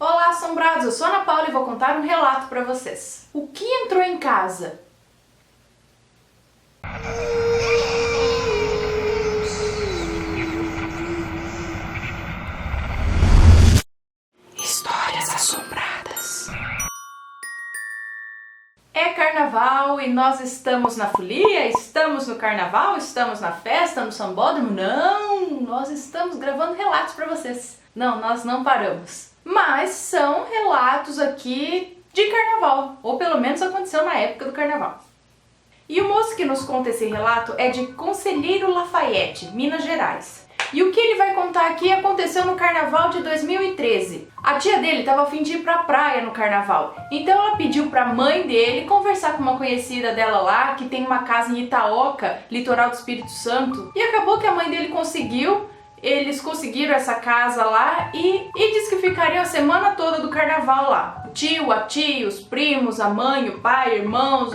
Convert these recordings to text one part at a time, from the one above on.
Olá, assombrados! Eu sou a Ana Paula e vou contar um relato para vocês. O que entrou em casa? Histórias assombradas. É carnaval e nós estamos na folia? Estamos no carnaval? Estamos na festa, no sambódromo? Não! Nós estamos gravando relatos para vocês. Não, nós não paramos. Mas são relatos aqui de carnaval, ou pelo menos aconteceu na época do carnaval. E o moço que nos conta esse relato é de Conselheiro Lafayette, Minas Gerais. E o que ele vai contar aqui aconteceu no carnaval de 2013. A tia dele estava a fim de ir pra praia no carnaval, então ela pediu pra mãe dele conversar com uma conhecida dela lá, que tem uma casa em Itaoca, litoral do Espírito Santo. E acabou que a mãe dele conseguiu. Eles conseguiram essa casa lá e disse que ficariam a semana toda do carnaval lá. O tio, a tia, os primos, a mãe, o pai, irmãos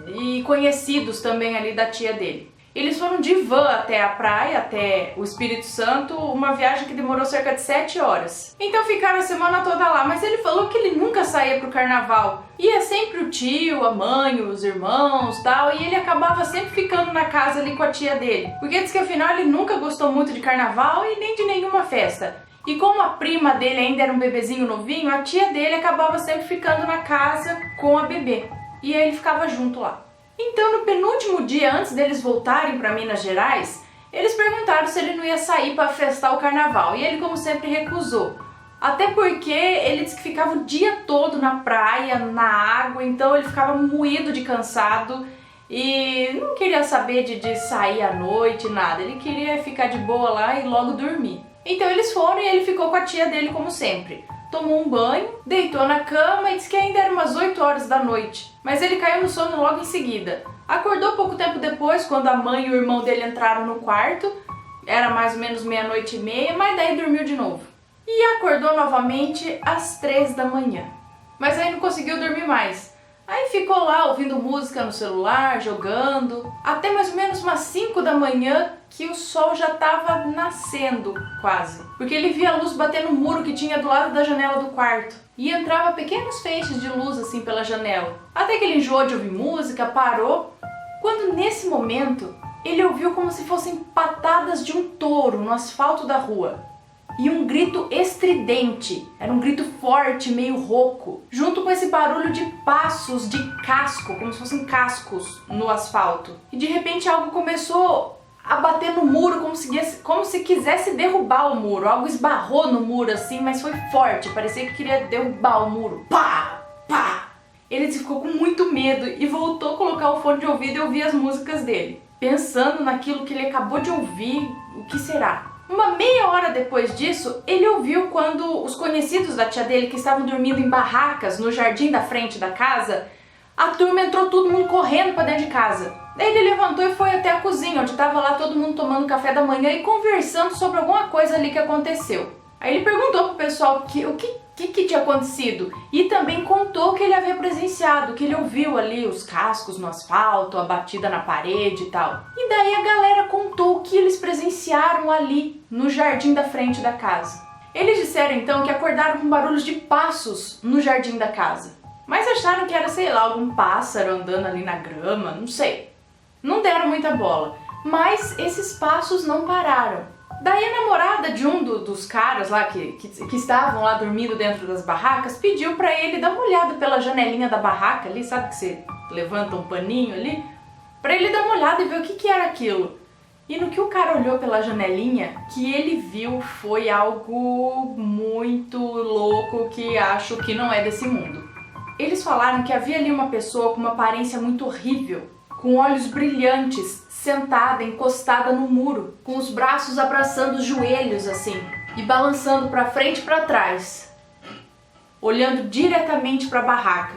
e conhecidos também ali da tia dele. Eles foram de van até a praia, até o Espírito Santo, uma viagem que demorou cerca de 7 horas. Então ficaram a semana toda lá, mas ele falou que ele nunca saía pro carnaval. Ia sempre o tio, a mãe, os irmãos, tal, e ele acabava sempre ficando na casa ali com a tia dele. Porque diz que afinal ele nunca gostou muito de carnaval e nem de nenhuma festa. E como a prima dele ainda era um bebezinho novinho, a tia dele acabava sempre ficando na casa com a bebê. E aí ele ficava junto lá. Então, no penúltimo dia antes deles voltarem para Minas Gerais, eles perguntaram se ele não ia sair para festar o carnaval, e ele, como sempre, recusou. Até porque ele disse que ficava o dia todo na praia, na água, então ele ficava moído de cansado e não queria saber de sair à noite, nada. Ele queria ficar de boa lá e logo dormir. Então eles foram e ele ficou com a tia dele como sempre. Tomou um banho, deitou na cama e disse que ainda era umas 8 horas da noite. Mas ele caiu no sono logo em seguida. Acordou pouco tempo depois, quando a mãe e o irmão dele entraram no quarto. Era mais ou menos 00:30, mas daí dormiu de novo. E acordou novamente às 3 da manhã. Mas aí não conseguiu dormir mais. Aí ficou lá ouvindo música no celular, jogando, até mais ou menos umas 5 da manhã, que o sol já estava nascendo quase. Porque ele via a luz bater no muro que tinha do lado da janela do quarto. E entrava pequenos feixes de luz assim pela janela. Até que ele enjoou de ouvir música, parou. Quando nesse momento, ele ouviu como se fossem patadas de um touro no asfalto da rua. E um grito estridente, era um grito forte, meio rouco, junto com esse barulho de passos de casco, como se fossem cascos no asfalto. E de repente algo começou a bater no muro, como se quisesse derrubar o muro. Algo esbarrou no muro assim, mas foi forte, parecia que queria derrubar o muro. Pá! Pá! Ele ficou com muito medo e voltou a colocar o fone de ouvido e ouvir as músicas dele, pensando naquilo que ele acabou de ouvir, o que será? Uma meia hora depois disso, ele ouviu quando os conhecidos da tia dele, que estavam dormindo em barracas no jardim da frente da casa, a turma entrou todo mundo correndo para dentro de casa. Daí ele levantou e foi até a cozinha, onde estava lá todo mundo tomando café da manhã e conversando sobre alguma coisa ali que aconteceu. Aí ele perguntou pro pessoal o que tinha acontecido e também contou que ele havia presenciado, que ele ouviu ali os cascos no asfalto, a batida na parede e tal. E daí a galera contou o que eles presenciaram ali no jardim da frente da casa. Eles disseram então que acordaram com barulhos de passos no jardim da casa, mas acharam que era, sei lá, algum pássaro andando ali na grama, não sei. Não deram muita bola, mas esses passos não pararam. Daí a namorada de um dos caras lá que estavam lá dormindo dentro das barracas pediu pra ele dar uma olhada pela janelinha da barraca ali, sabe que você levanta um paninho ali? Pra ele dar uma olhada e ver o que era aquilo. E no que o cara olhou pela janelinha, que ele viu foi algo muito louco que acho que não é desse mundo. Eles falaram que havia ali uma pessoa com uma aparência muito horrível, com olhos brilhantes, sentada, encostada no muro, com os braços abraçando os joelhos assim, e balançando para frente e para trás, olhando diretamente para a barraca.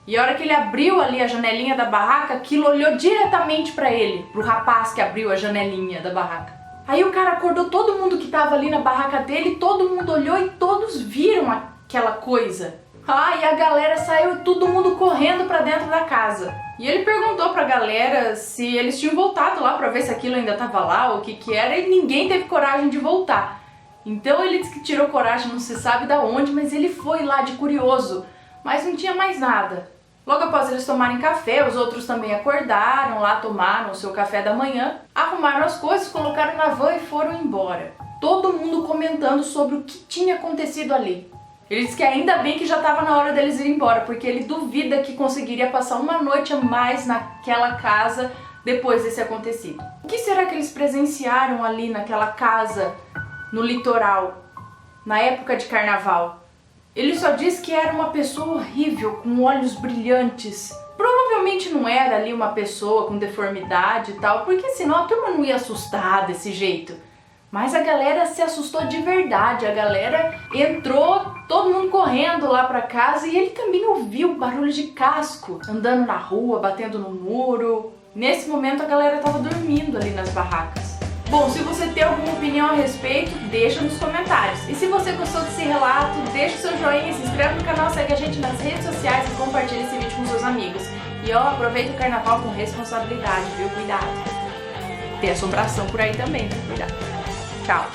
E a hora que ele abriu ali a janelinha da barraca, aquilo olhou diretamente para ele, pro rapaz que abriu a janelinha da barraca. Aí o cara acordou todo mundo que estava ali na barraca dele, todo mundo olhou e todos viram aquela coisa. E a galera saiu, todo mundo correndo pra dentro da casa. E ele perguntou pra galera se eles tinham voltado lá pra ver se aquilo ainda tava lá ou o que era, e ninguém teve coragem de voltar. Então ele disse que tirou coragem, não se sabe da onde, mas ele foi lá de curioso, mas não tinha mais nada. Logo após eles tomarem café, os outros também acordaram lá, tomaram o seu café da manhã, arrumaram as coisas, colocaram na van e foram embora. Todo mundo comentando sobre o que tinha acontecido ali. Ele disse que ainda bem que já estava na hora deles irem embora, porque ele duvida que conseguiria passar uma noite a mais naquela casa depois desse acontecido. O que será que eles presenciaram ali naquela casa no litoral, na época de carnaval? Ele só disse que era uma pessoa horrível, com olhos brilhantes. Provavelmente não era ali uma pessoa com deformidade e tal, porque senão a turma não ia assustar desse jeito. Mas a galera se assustou de verdade, a galera entrou, todo mundo correndo lá pra casa e ele também ouviu barulho de casco, andando na rua, batendo no muro. Nesse momento a galera tava dormindo ali nas barracas. Bom, se você tem alguma opinião a respeito, deixa nos comentários. E se você gostou desse relato, deixa o seu joinha, se inscreve no canal, segue a gente nas redes sociais e compartilha esse vídeo com seus amigos. E ó, aproveita o carnaval com responsabilidade, viu? Cuidado. Tem assombração por aí também, né? Cuidado. Tchau.